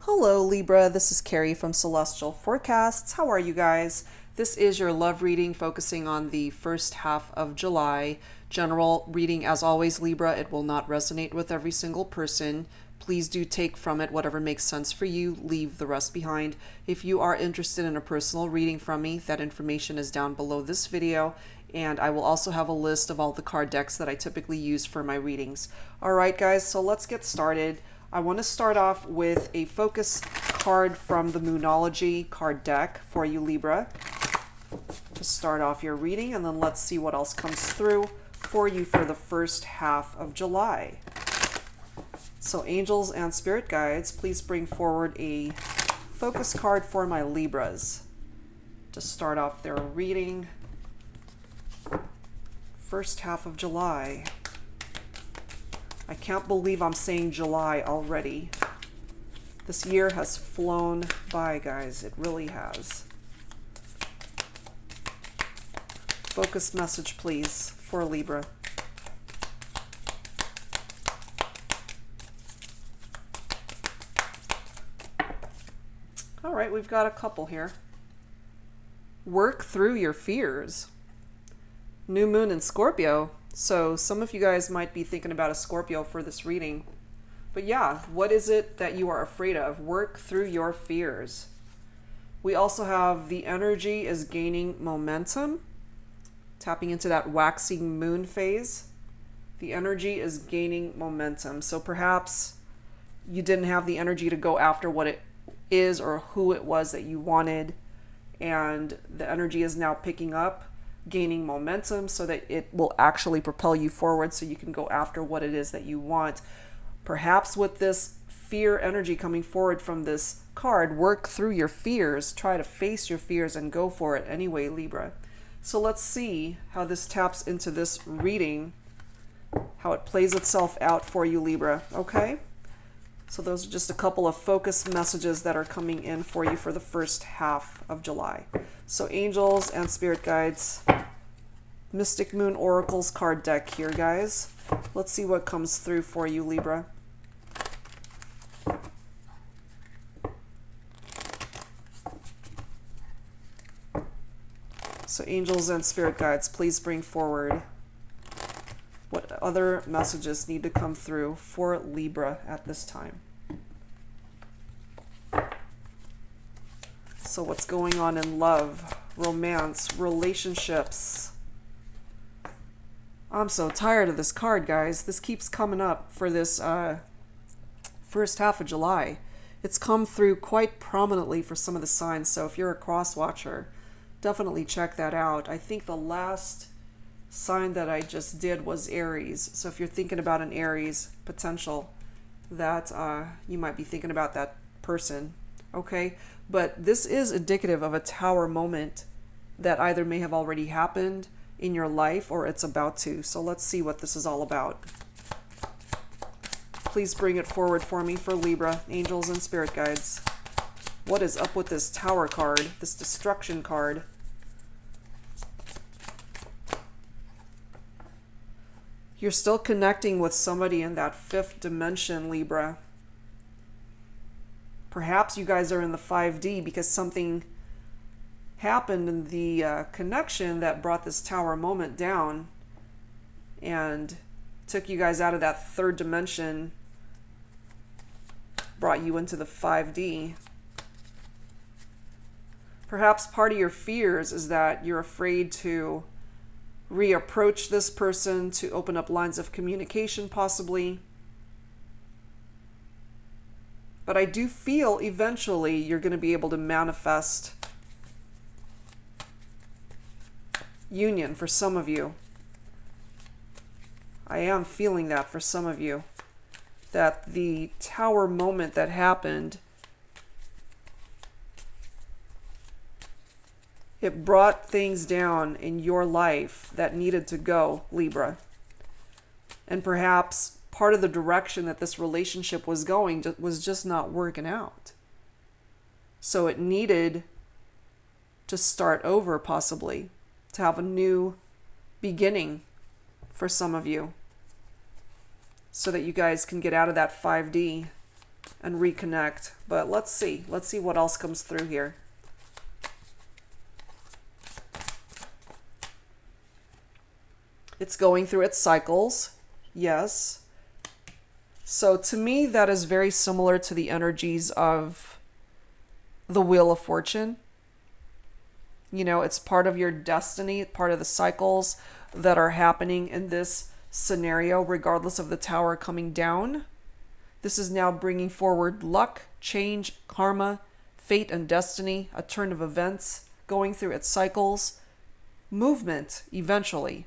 Hello Libra, this is Carrie from Celestial Forecasts. How are you guys? This is your love reading focusing on the first half of July. General reading as always, Libra. It will not resonate with every single person. Please do take from it whatever makes sense for you. Leave the rest behind. If you are interested in a personal reading from me, that information is down below this video. And I will also have a list of all the card decks that I typically use for my readings. Alright guys, so let's get started. I want to start off with a focus card from the Moonology card deck for you, Libra, to start off your reading, and then let's see what else comes through for you for the first half of July. So angels and spirit guides, please bring forward a focus card for my Libras to start off their reading. First half of July. I can't believe I'm saying July already. This year has flown by, guys. It really has. Focused message, please, for Libra. All right, we've got a couple here. Work through your fears. New moon in Scorpio. So some of you guys might be thinking about a Scorpio for this reading. But yeah, what is it that you are afraid of? Work through your fears. We also have the energy is gaining momentum. Tapping into that waxing moon phase. The energy is gaining momentum. So perhaps you didn't have the energy to go after what it is or who it was that you wanted. And the energy is now picking up, gaining momentum so that it will actually propel you forward so you can go after what it is that you want. Perhaps with this fear energy coming forward from this card, work through your fears, try to face your fears and go for it anyway, Libra. So let's see how this taps into this reading, how it plays itself out for you, Libra, okay? So those are just a couple of focus messages that are coming in for you for the first half of July. So angels and spirit guides, Mystic Moon Oracles card deck here, guys. Let's see what comes through for you, Libra. So angels and spirit guides, please bring forward what other messages need to come through for Libra at this time. So what's going on in love, romance, relationships? I'm so tired of this card, guys. This keeps coming up for this first half of July. It's come through quite prominently for some of the signs, so if you're a cross watcher, definitely check that out. I think the last sign that I just did was Aries. So if you're thinking about an Aries potential, that you might be thinking about that person, okay? But this is indicative of a tower moment that either may have already happened in your life or it's about to. So let's see what this is all about. Please bring it forward for me for Libra, angels and spirit guides. What is up with this tower card, this destruction card? You're still connecting with somebody in that fifth dimension, Libra. Perhaps you guys are in the 5D because something happened in the connection that brought this tower moment down and took you guys out of that third dimension, brought you into the 5D. Perhaps part of your fears is that you're afraid to reapproach this person, to open up lines of communication possibly. But I do feel eventually you're going to be able to manifest union for some of you. I am feeling that for some of you. That the tower moment that happened, it brought things down in your life that needed to go, Libra. And perhaps part of the direction that this relationship was going was just not working out. So it needed to start over, possibly, to have a new beginning for some of you. so that you guys can get out of that 5D and reconnect. But let's see what else comes through here. It's going through its cycles. Yes. So to me, that is very similar to the energies of the Wheel of Fortune. You know, it's part of your destiny, part of the cycles that are happening in this scenario, regardless of the Tower coming down. This is now bringing forward luck, change, karma, fate and destiny, a turn of events, going through its cycles, movement eventually,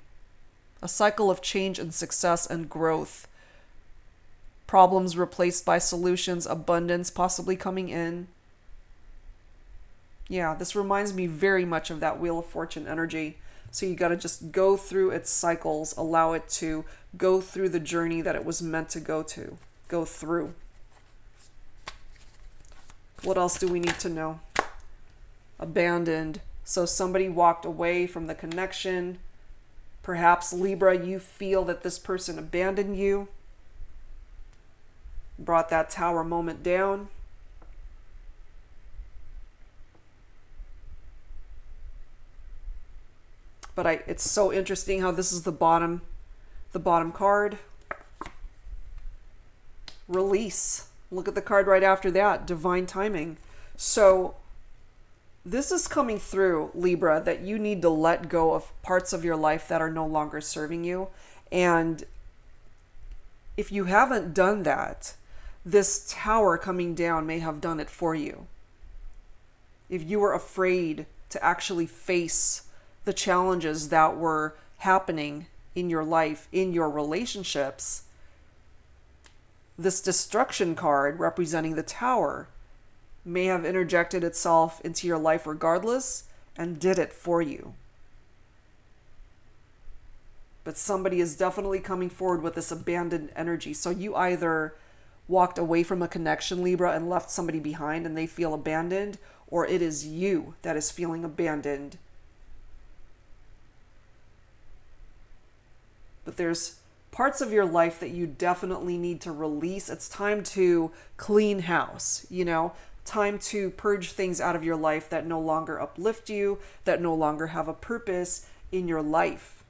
a cycle of change and success and growth, problems replaced by solutions, abundance possibly coming in. Yeah, this reminds me very much of that Wheel of Fortune energy. So you got to just go through its cycles, allow it to go through the journey that it was meant to go through. What else do we need to know? Abandoned. So somebody walked away from the connection. Perhaps, Libra, you feel that this person abandoned you, brought that Tower moment down. But it's so interesting how this is the bottom card. Release. Look at the card right after that, divine timing. So this is coming through, Libra, that you need to let go of parts of your life that are no longer serving you. And if you haven't done that, this Tower coming down may have done it for you. If you were afraid to actually face the challenges that were happening in your life, in your relationships, this destruction card representing the Tower may have interjected itself into your life regardless and did it for you. But somebody is definitely coming forward with this abandoned energy. So you either walked away from a connection, Libra, and left somebody behind and they feel abandoned, or it is you that is feeling abandoned. But there's parts of your life that you definitely need to release. It's time to clean house, time to purge things out of your life that no longer uplift you, that no longer have a purpose in your life.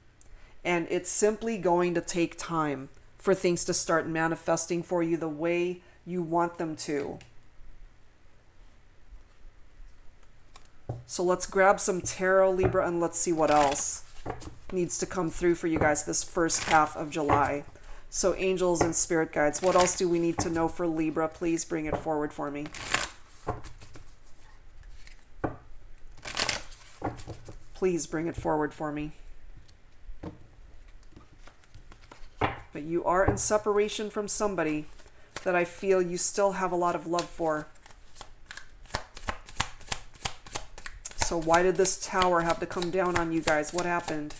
And it's simply going to take time for things to start manifesting for you the way you want them to. So let's grab some tarot, Libra, and let's see what else needs to come through for you guys this first half of July. So angels and spirit guides, what else do we need to know for Libra? Please bring it forward for me. Please bring it forward for me. But you are in separation from somebody that I feel you still have a lot of love for. So why did this Tower have to come down on you guys? What happened?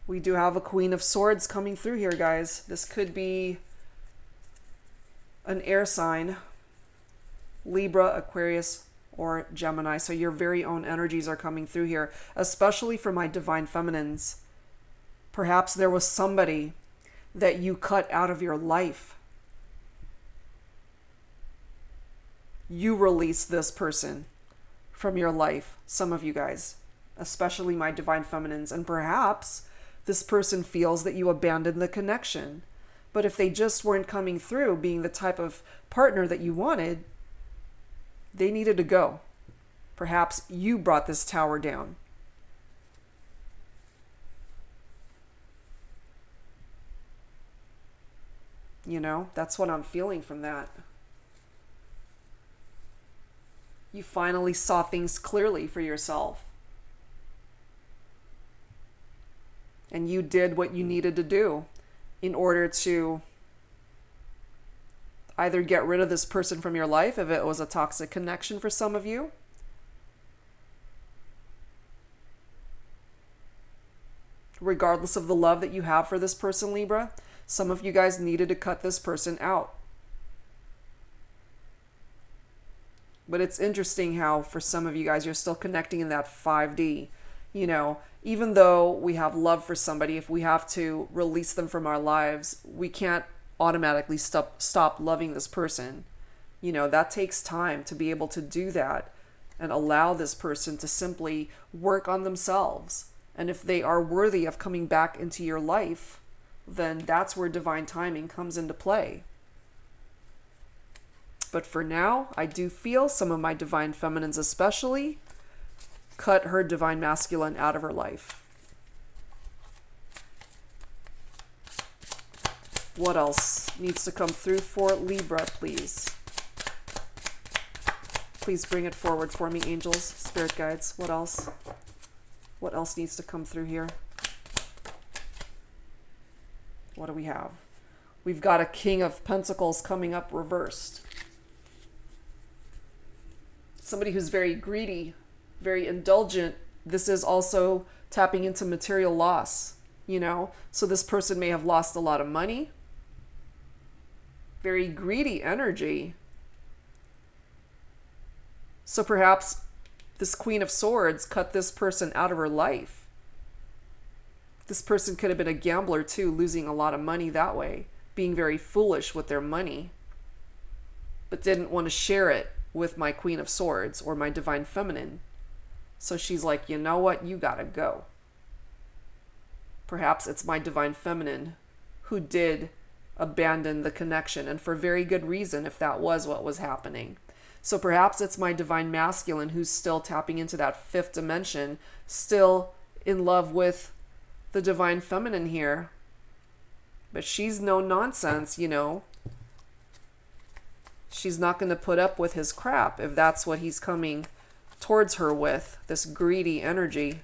We do have a Queen of Swords coming through here, guys. This could be an air sign. Libra, Aquarius, or Gemini. So your very own energies are coming through here, especially for my divine feminines. Perhaps there was somebody that you cut out of your life. You released this person from your life, some of you guys, especially my divine feminines. And perhaps this person feels that you abandoned the connection. But if they just weren't coming through being the type of partner that you wanted, they needed to go. Perhaps you brought this Tower down. That's what I'm feeling from that. You finally saw things clearly for yourself. And you did what you needed to do in order to either get rid of this person from your life, if it was a toxic connection for some of you, regardless of the love that you have for this person, Libra, some of you guys needed to cut this person out. But it's interesting how for some of you guys, you're still connecting in that 5D. Even though we have love for somebody, if we have to release them from our lives, we can't automatically stop loving this person. You know, that takes time to be able to do that and allow this person to simply work on themselves. And if they are worthy of coming back into your life, then that's where divine timing comes into play. But for now, I do feel some of my divine feminines especially cut her divine masculine out of her life. What else needs to come through for Libra, please? Please bring it forward for me, angels, spirit guides. What else? What else needs to come through here? What do we have? We've got a King of Pentacles coming up reversed. Somebody who's very greedy, very indulgent. This is also tapping into material loss, you know? So this person may have lost a lot of money. Very greedy energy. So perhaps this Queen of Swords cut this person out of her life. This person could have been a gambler too, losing a lot of money that way, being very foolish with their money, but didn't want to share it with my Queen of Swords or my Divine Feminine. So she's like, you know what? You gotta go. Perhaps it's my Divine Feminine who did abandon the connection, and for very good reason if that was what was happening. So perhaps it's my Divine Masculine who's still tapping into that fifth dimension, still in love with the Divine Feminine here. But she's no nonsense, you know. She's not going to put up with his crap if that's what he's coming towards her with, this greedy energy.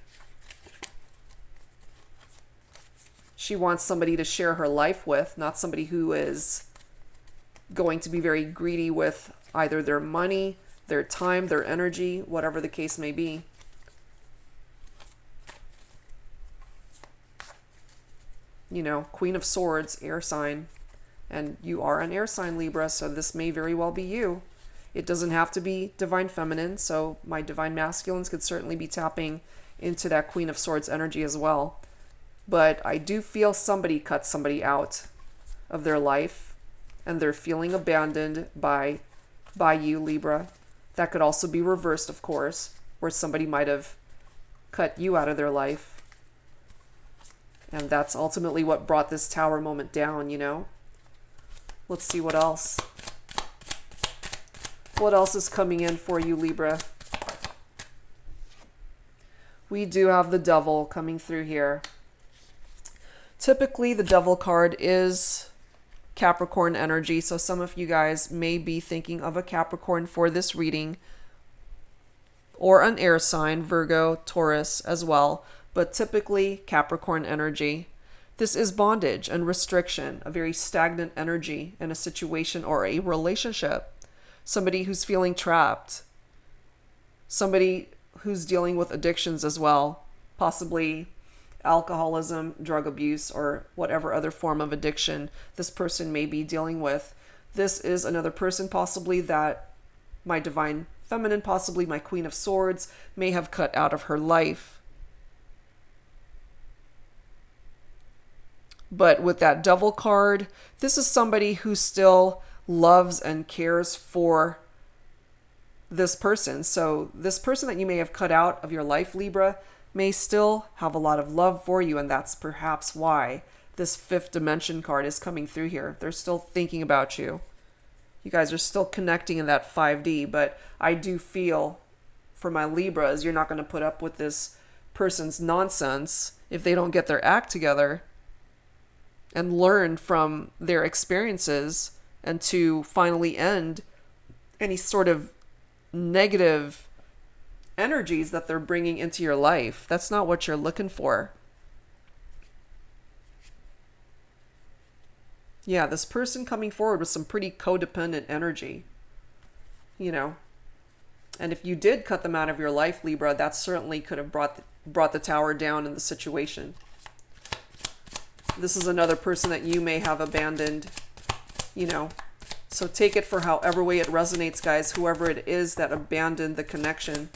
She wants somebody to share her life with, not somebody who is going to be very greedy with either their money, their time, their energy, whatever the case may be. You know, Queen of Swords, air sign. And you are an air sign, Libra, so this may very well be you. It doesn't have to be Divine Feminine, so my Divine Masculines could certainly be tapping into that Queen of Swords energy as well. But I do feel somebody cut somebody out of their life, and they're feeling abandoned by you, Libra. That could also be reversed, of course, where somebody might have cut you out of their life. And that's ultimately what brought this Tower moment down, you know? Let's see what else. What else is coming in for you, Libra? We do have the Devil coming through here. Typically, the Devil card is Capricorn energy, so some of you guys may be thinking of a Capricorn for this reading, or an air sign, Virgo, Taurus as well, but typically Capricorn energy. This is bondage and restriction, a very stagnant energy in a situation or a relationship. Somebody who's feeling trapped. Somebody who's dealing with addictions as well, possibly alcoholism, drug abuse, or whatever other form of addiction this person may be dealing with. This is another person possibly that my Divine Feminine, possibly my Queen of Swords, may have cut out of her life. But with that Devil card, this is somebody who still loves and cares for this person. So this person that you may have cut out of your life, Libra, may still have a lot of love for you, and that's perhaps why this fifth dimension card is coming through here. They're still thinking about you. You guys are still connecting in that 5D, but I do feel for my Libras, you're not going to put up with this person's nonsense if they don't get their act together and learn from their experiences, and to finally end any sort of negative energies that they're bringing into your life. That's not what you're looking for. Yeah, this person coming forward with some pretty codependent energy, you know. And if you did cut them out of your life, Libra, that certainly could have brought the Tower down in the situation. This is another person that you may have abandoned, you know. So take it for however way it resonates, guys, whoever it is that abandoned the connection.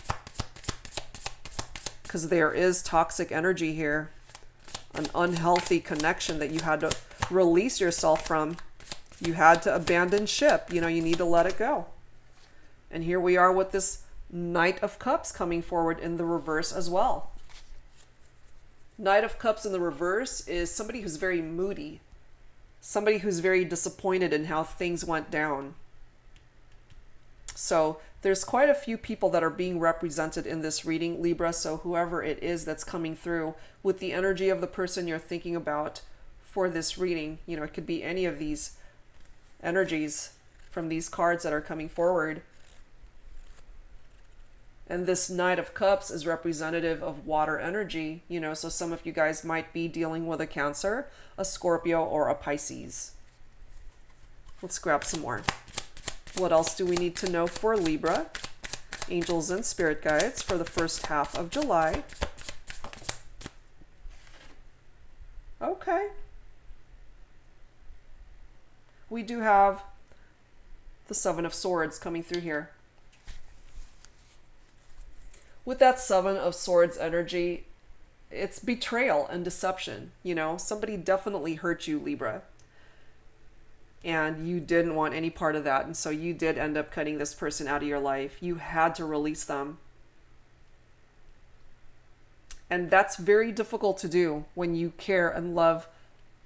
Because there is toxic energy here. An unhealthy connection that you had to release yourself from. You had to abandon ship. You know, you need to let it go. And here we are with this Knight of Cups coming forward in the reverse as well. Knight of Cups in the reverse is somebody who's very moody. Somebody who's very disappointed in how things went down. So there's quite a few people that are being represented in this reading, Libra. So whoever it is that's coming through with the energy of the person you're thinking about for this reading, you know, it could be any of these energies from these cards that are coming forward. And this Knight of Cups is representative of water energy, you know, so some of you guys might be dealing with a Cancer, a Scorpio, or a Pisces. Let's grab some more. What else do we need to know for Libra? Angels and spirit guides for the first half of July. Okay. We do have the Seven of Swords coming through here. With that Seven of Swords energy, it's betrayal and deception. You know, somebody definitely hurt you, Libra. And you didn't want any part of that. And so you did end up cutting this person out of your life. You had to release them. And that's very difficult to do when you care and love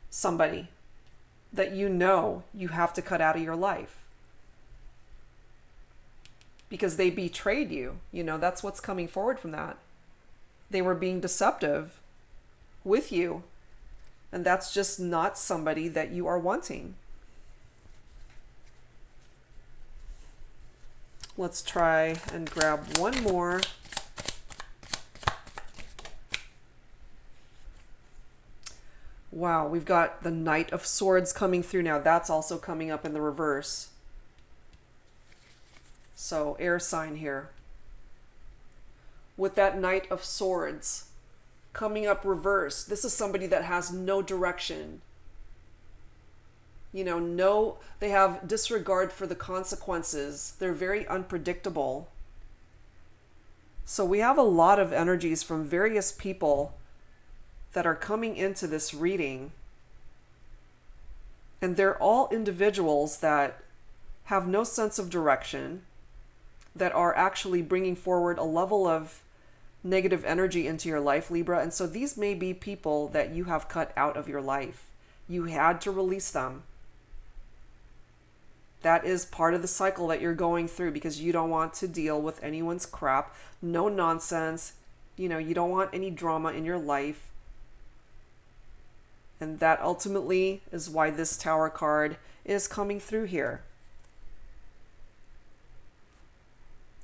somebody that you know you have to cut out of your life. Because they betrayed you. You know, that's what's coming forward from that. They were being deceptive with you. And that's just not somebody that you are wanting. Let's try and grab one more. Wow, we've got the Knight of Swords coming through now. That's also coming up in the reverse. So, air sign here. With that Knight of Swords coming up reverse, this is somebody that has no direction. You know, they have disregard for the consequences. They're very unpredictable. So we have a lot of energies from various people that are coming into this reading. And they're all individuals that have no sense of direction, that are actually bringing forward a level of negative energy into your life, Libra. And so these may be people that you have cut out of your life. You had to release them. That is part of the cycle that you're going through because you don't want to deal with anyone's crap. No nonsense. You know, you don't want any drama in your life. And that ultimately is why this Tower card is coming through here.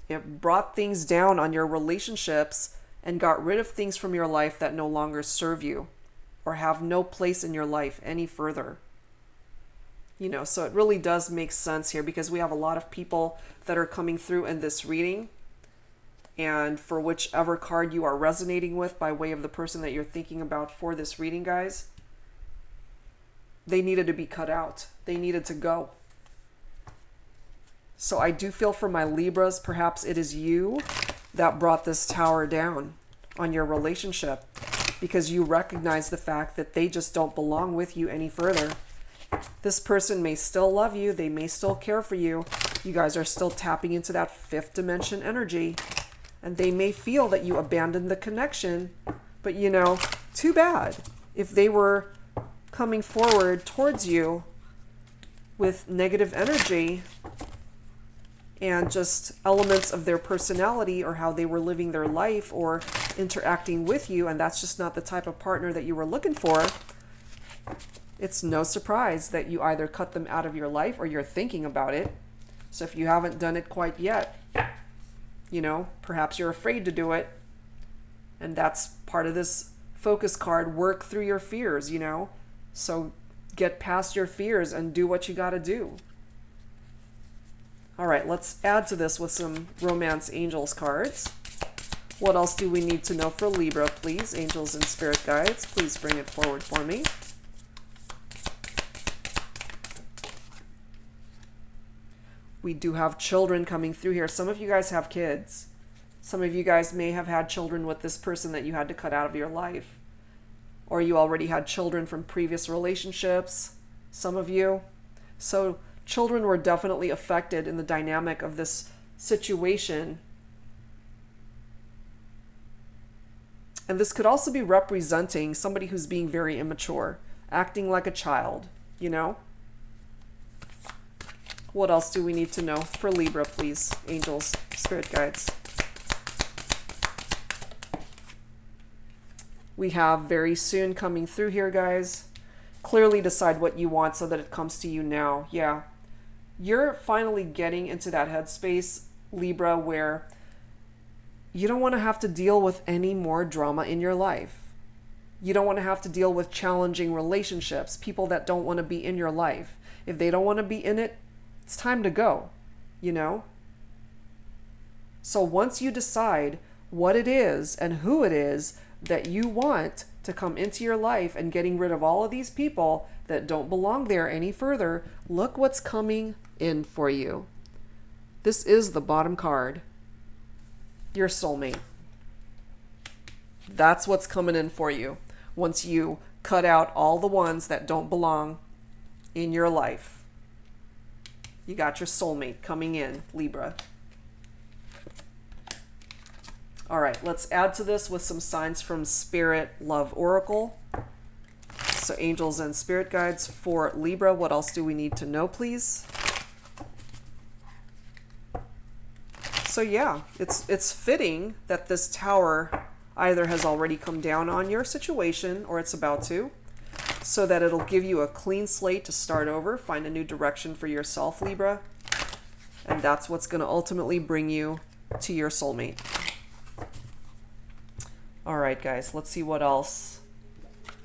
It brought things down on your relationships and got rid of things from your life that no longer serve you or have no place in your life any further. You know, so it really does make sense here because we have a lot of people that are coming through in this reading. And for whichever card you are resonating with by way of the person that you're thinking about for this reading, guys, they needed to be cut out. They needed to go. So I do feel for my Libras, perhaps it is you that brought this Tower down on your relationship because you recognize the fact that they just don't belong with you any further. This person may still love you. They may still care for you. You guys are still tapping into that fifth dimension energy. And they may feel that you abandoned the connection. But, you know, too bad. If they were coming forward towards you with negative energy and just elements of their personality or how they were living their life or interacting with you, and that's just not the type of partner that you were looking for, it's no surprise that you either cut them out of your life or you're thinking about it. So if you haven't done it quite yet, you know, perhaps you're afraid to do it. And that's part of this focus card, work through your fears, you know. So get past your fears and do what you got to do. All right, let's add to this with some Romance Angels cards. What else do we need to know for Libra, please? Angels and spirit guides, please bring it forward for me. We do have children coming through here. Some of you guys have kids. Some of you guys may have had children with this person that you had to cut out of your life. Or you already had children from previous relationships. Some of you. So children were definitely affected in the dynamic of this situation. And this could also be representing somebody who's being very immature, acting like a child, you know? What else do we need to know for Libra, please? Angels, spirit guides. We have very soon coming through here, guys. Clearly decide what you want so that it comes to you now. Yeah. You're finally getting into that headspace, Libra, where you don't want to have to deal with any more drama in your life. You don't want to have to deal with challenging relationships, people that don't want to be in your life. If they don't want to be in it, it's time to go, you know? So once you decide what it is and who it is that you want to come into your life and getting rid of all of these people that don't belong there any further, look what's coming in for you. This is the bottom card. Your soulmate. That's what's coming in for you once you cut out all the ones that don't belong in your life. You got your soulmate coming in, Libra. All right, let's add to this with some signs from Spirit Love Oracle. So angels and spirit guides for Libra. What else do we need to know, please? So yeah, it's fitting that this tower either has already come down on your situation or it's about to, so that it'll give you a clean slate to start over, find a new direction for yourself, Libra. And that's what's going to ultimately bring you to your soulmate. All right, guys, let's see what else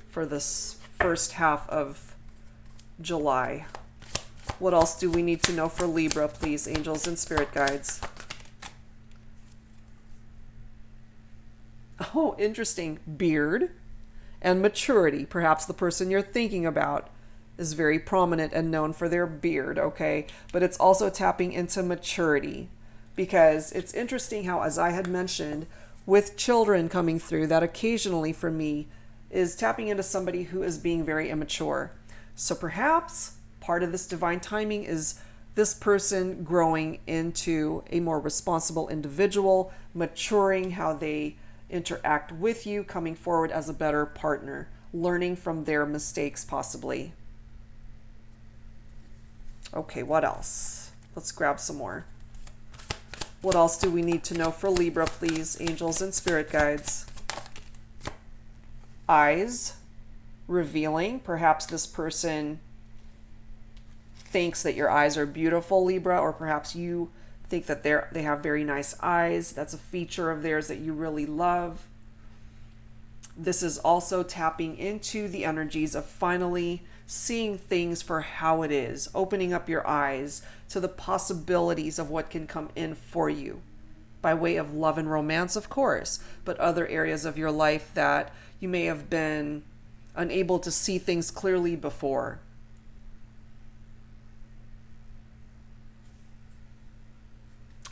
for this first half of July. What else do we need to know for Libra, please, angels and spirit guides? Oh, interesting. Beard and maturity. Perhaps the person you're thinking about is very prominent and known for their beard, okay? But it's also tapping into maturity, because it's interesting how, as I had mentioned, with children coming through, that occasionally for me is tapping into somebody who is being very immature. So perhaps part of this divine timing is this person growing into a more responsible individual, maturing how they interact with you, coming forward as a better partner, learning from their mistakes possibly. Okay, what else? Let's grab some more. What else do we need to know for Libra, please, angels and spirit guides? Eyes, revealing. Perhaps this person thinks that your eyes are beautiful, Libra, or perhaps you think that they have very nice eyes. That's a feature of theirs that you really love. This is also tapping into the energies of finally seeing things for how it is, opening up your eyes to the possibilities of what can come in for you by way of love and romance, of course, but other areas of your life that you may have been unable to see things clearly before.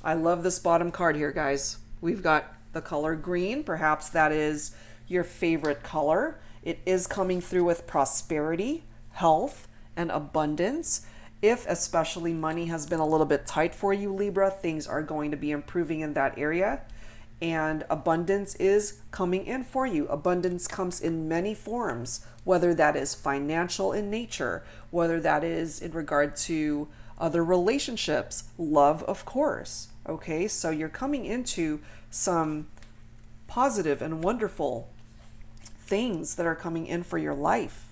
I love this bottom card here, guys. We've got the color green. Perhaps that is your favorite color. It is coming through with prosperity, health, and abundance. If especially money has been a little bit tight for you, Libra, things are going to be improving in that area. And abundance is coming in for you. Abundance comes in many forms, whether that is financial in nature, whether that is in regard to other relationships, love, of course. Okay, so you're coming into some positive and wonderful things that are coming in for your life.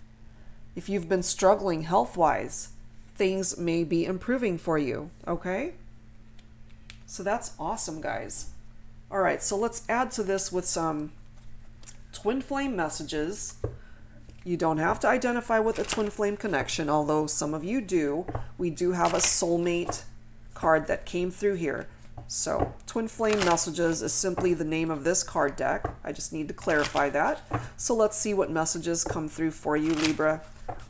If you've been struggling health-wise, things may be improving for you, okay? So that's awesome, guys. All right, so let's add to this with some twin flame messages. You don't have to identify with a twin flame connection, although some of you do. We do have a soulmate card that came through here. So twin flame messages is simply the name of this card deck. I just need to clarify that. So let's see what messages come through for you, Libra.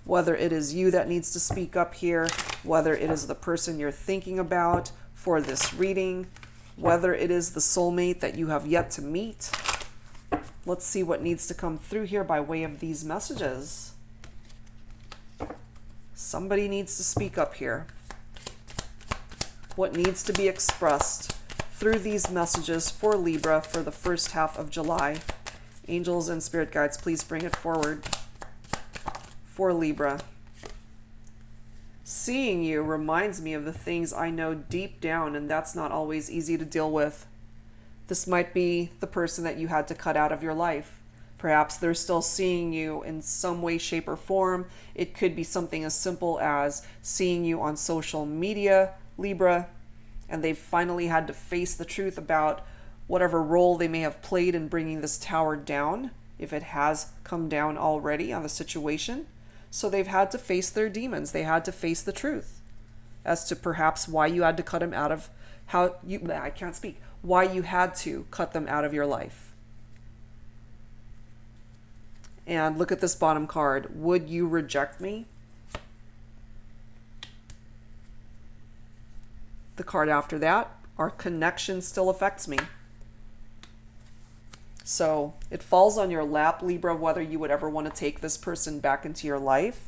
Whether it is you that needs to speak up here, whether it is the person you're thinking about for this reading, whether it is the soulmate that you have yet to meet. Let's see what needs to come through here by way of these messages. Somebody needs to speak up here. What needs to be expressed through these messages for Libra for the first half of July? Angels and spirit guides, please bring it forward for Libra. Seeing you reminds me of the things I know deep down, and that's not always easy to deal with. This might be the person that you had to cut out of your life. Perhaps they're still seeing you in some way, shape, or form. It could be something as simple as seeing you on social media, Libra, and they've finally had to face the truth about whatever role they may have played in bringing this tower down, if it has come down already on the situation. So they've had to face their demons. They had to face the truth as to perhaps why you had to cut them out of why you had to cut them out of your life. And look at this bottom card. Would you reject me? The card after that, our connection still affects me. So it falls on your lap, Libra, whether you would ever want to take this person back into your life.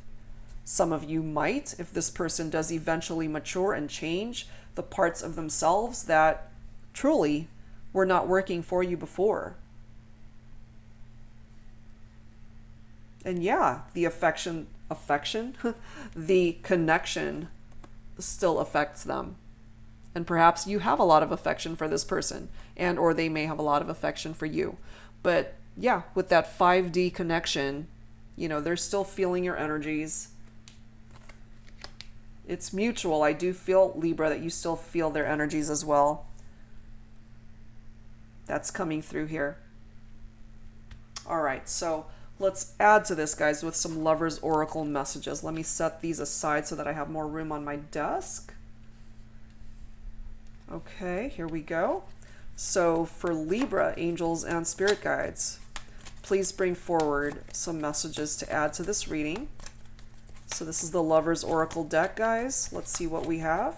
Some of you might, if this person does eventually mature and change the parts of themselves that truly were not working for you before. And yeah, the affection, the connection still affects them. And perhaps you have a lot of affection for this person, and or they may have a lot of affection for you. But yeah, with that 5D connection, you know, they're still feeling your energies. It's mutual. I do feel, Libra, that you still feel their energies as well. That's coming through here. All right, so let's add to this, guys, with some Lovers Oracle messages. Let me set these aside so that I have more room on my desk. Okay, here we go. So for Libra, angels and spirit guides, please bring forward some messages to add to this reading. So this is the Lovers Oracle deck, guys. Let's see what we have.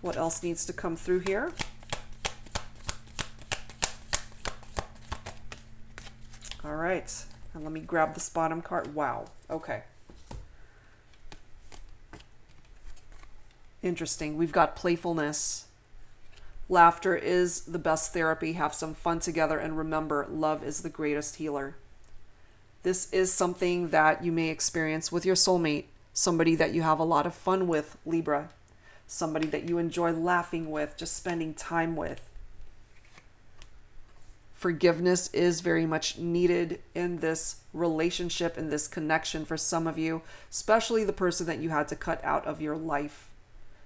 What else needs to come through here? All right, and let me grab this bottom card. Wow, okay. Interesting. We've got playfulness. Laughter is the best therapy. Have some fun together, and remember, love is the greatest healer. This is something that you may experience with your soulmate, somebody that you have a lot of fun with, Libra, somebody that you enjoy laughing with, just spending time with. Forgiveness is very much needed in this relationship, in this connection for some of you, especially the person that you had to cut out of your life.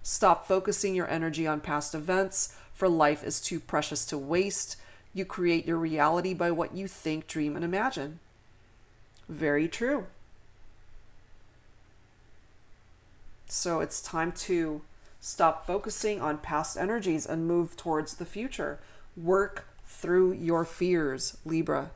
Stop focusing your energy on past events, for life is too precious to waste. You create your reality by what you think, dream, and imagine. Very true. So it's time to stop focusing on past energies and move towards the future. Work through your fears, Libra.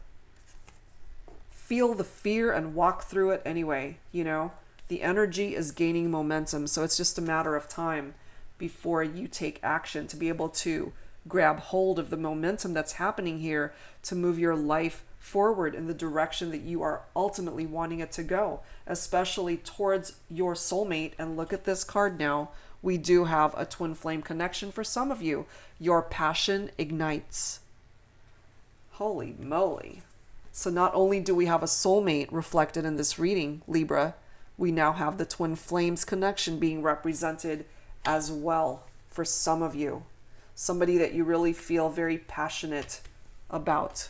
Feel the fear and walk through it anyway, you know. The energy is gaining momentum, so it's just a matter of time before you take action to be able to grab hold of the momentum that's happening here to move your life forward in the direction that you are ultimately wanting it to go, especially towards your soulmate. And look at this card now. We do have a twin flame connection for some of you. Your passion ignites. Holy moly. So not only do we have a soulmate reflected in this reading, Libra, we now have the twin flames connection being represented as well for some of you. Somebody that you really feel very passionate about.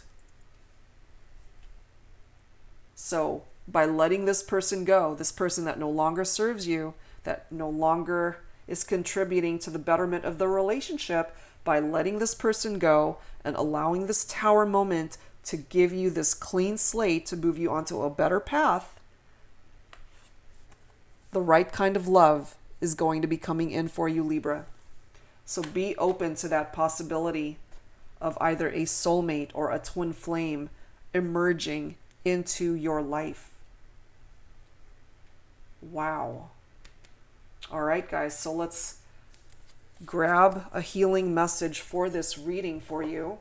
So by letting this person go, this person that no longer serves you, that no longer is contributing to the betterment of the relationship, by letting this person go and allowing this tower moment to give you this clean slate to move you onto a better path, the right kind of love is going to be coming in for you, Libra. So be open to that possibility of either a soulmate or a twin flame emerging into your life. Wow. All right, guys, so let's grab a healing message for this reading for you.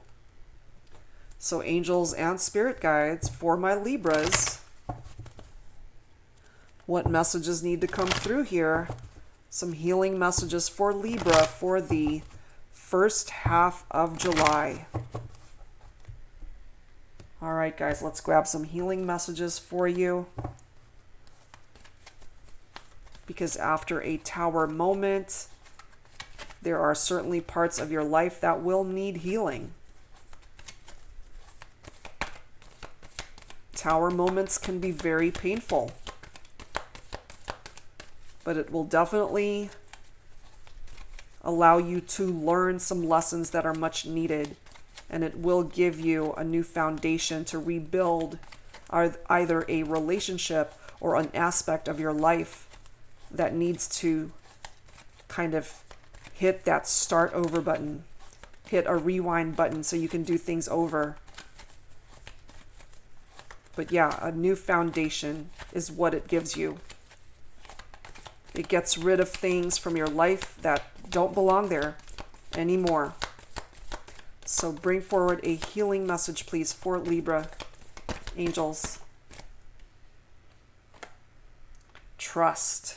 So angels and spirit guides for my Libras, What messages need to come through here? Some healing messages for Libra for the first half of July. All right, guys, let's grab some healing messages for you. Because after a Tower moment, there are certainly parts of your life that will need healing. Tower moments can be very painful, but it will definitely allow you to learn some lessons that are much needed, and it will give you a new foundation to rebuild either a relationship or an aspect of your life that needs to kind of hit that start over button, hit a rewind button so you can do things over. But yeah, a new foundation is what it gives you. It gets rid of things from your life that don't belong there anymore. So bring forward a healing message, please, for Libra, angels. Trust.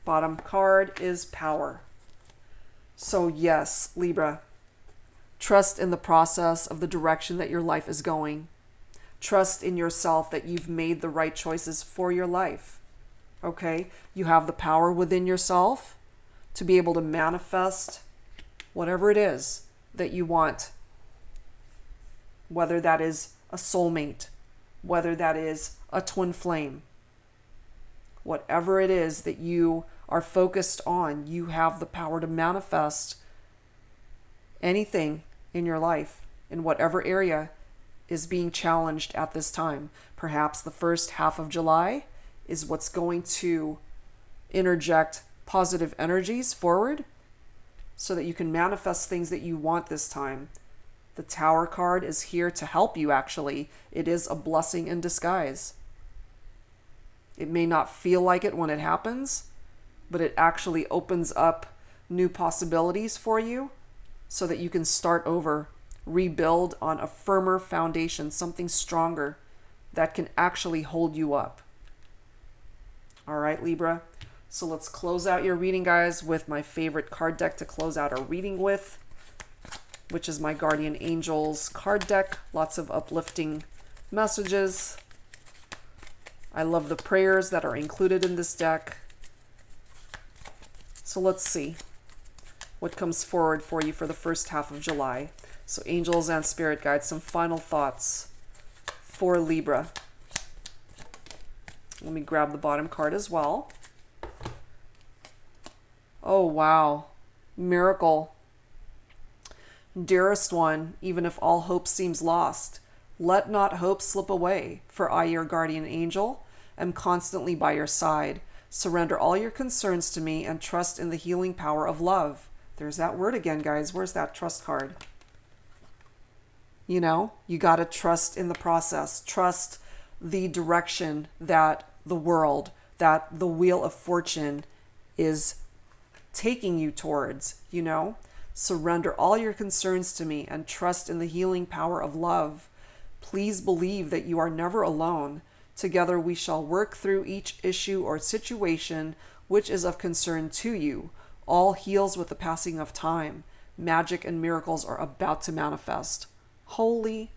Bottom card is power. So yes, Libra, trust in the process of the direction that your life is going. Trust in yourself that you've made the right choices for your life. Okay? You have the power within yourself to be able to manifest whatever it is that you want. Whether that is a soulmate, whether that is a twin flame. Whatever it is that you are focused on, you have the power to manifest anything in your life, in whatever area is being challenged at this time. Perhaps the first half of July is what's going to interject positive energies forward so that you can manifest things that you want this time. The Tower card is here to help you, actually. It is a blessing in disguise. It may not feel like it when it happens, but it actually opens up new possibilities for you so that you can start over, rebuild on a firmer foundation, something stronger that can actually hold you up. All right, Libra. So let's close out your reading, guys, with my favorite card deck to close out our reading with, which is my Guardian Angels card deck. Lots of uplifting messages. I love the prayers that are included in this deck. So let's see what comes forward for you for the first half of July. So angels and spirit guides, some final thoughts for Libra. Let me grab the bottom card as well. Oh, wow. Miracle. Dearest one, even if all hope seems lost, let not hope slip away, for I, your guardian angel, am constantly by your side. Surrender all your concerns to me and trust in the healing power of love. There's that word again, guys. Where's that trust card? You know, you got to trust in the process. Trust the direction that the world, that the wheel of fortune is taking you towards, you know. Surrender all your concerns to me and trust in the healing power of love. Please believe that you are never alone. Together we shall work through each issue or situation which is of concern to you. All heals with the passing of time. Magic and miracles are about to manifest. Holy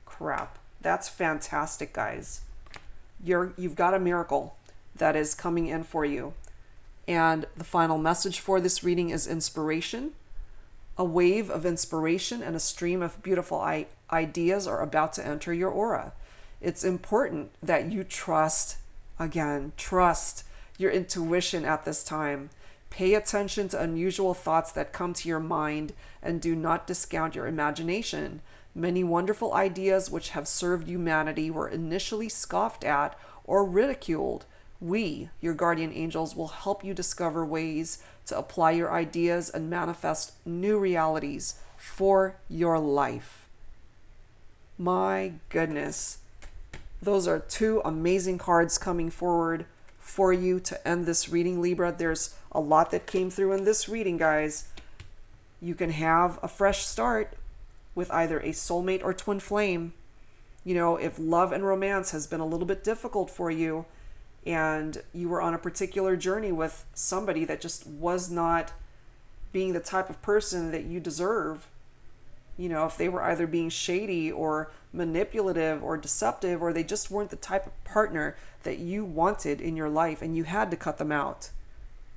crap. That's fantastic, guys. You've got a miracle that is coming in for you. And the final message for this reading is inspiration. A wave of inspiration and a stream of beautiful ideas are about to enter your aura. It's important that you trust your intuition at this time. Pay attention to unusual thoughts that come to your mind and do not discount your imagination. Many wonderful ideas which have served humanity were initially scoffed at or ridiculed. We, your guardian angels, will help you discover ways to apply your ideas and manifest new realities for your life. My goodness. Those are two amazing cards coming forward for you to end this reading, Libra. There's a lot that came through in this reading, guys. You can have a fresh start with either a soulmate or twin flame. You know, if love and romance has been a little bit difficult for you, and you were on a particular journey with somebody that just was not being the type of person that you deserve. You know, if they were either being shady or manipulative or deceptive, or they just weren't the type of partner that you wanted in your life, and you had to cut them out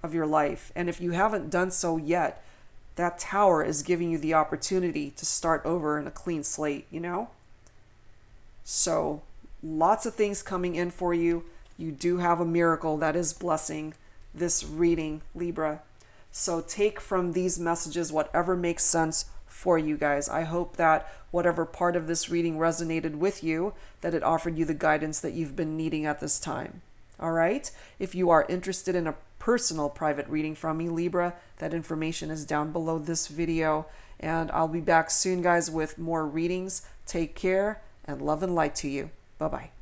of your life. And if you haven't done so yet, that tower is giving you the opportunity to start over in a clean slate, you know? So lots of things coming in for you. You do have a miracle that is blessing this reading, Libra. So take from these messages whatever makes sense for you guys. I hope that whatever part of this reading resonated with you, that it offered you the guidance that you've been needing at this time. All right? If you are interested in a personal private reading from me, Libra, that information is down below this video. And I'll be back soon, guys, with more readings. Take care, and love and light to you. Bye-bye.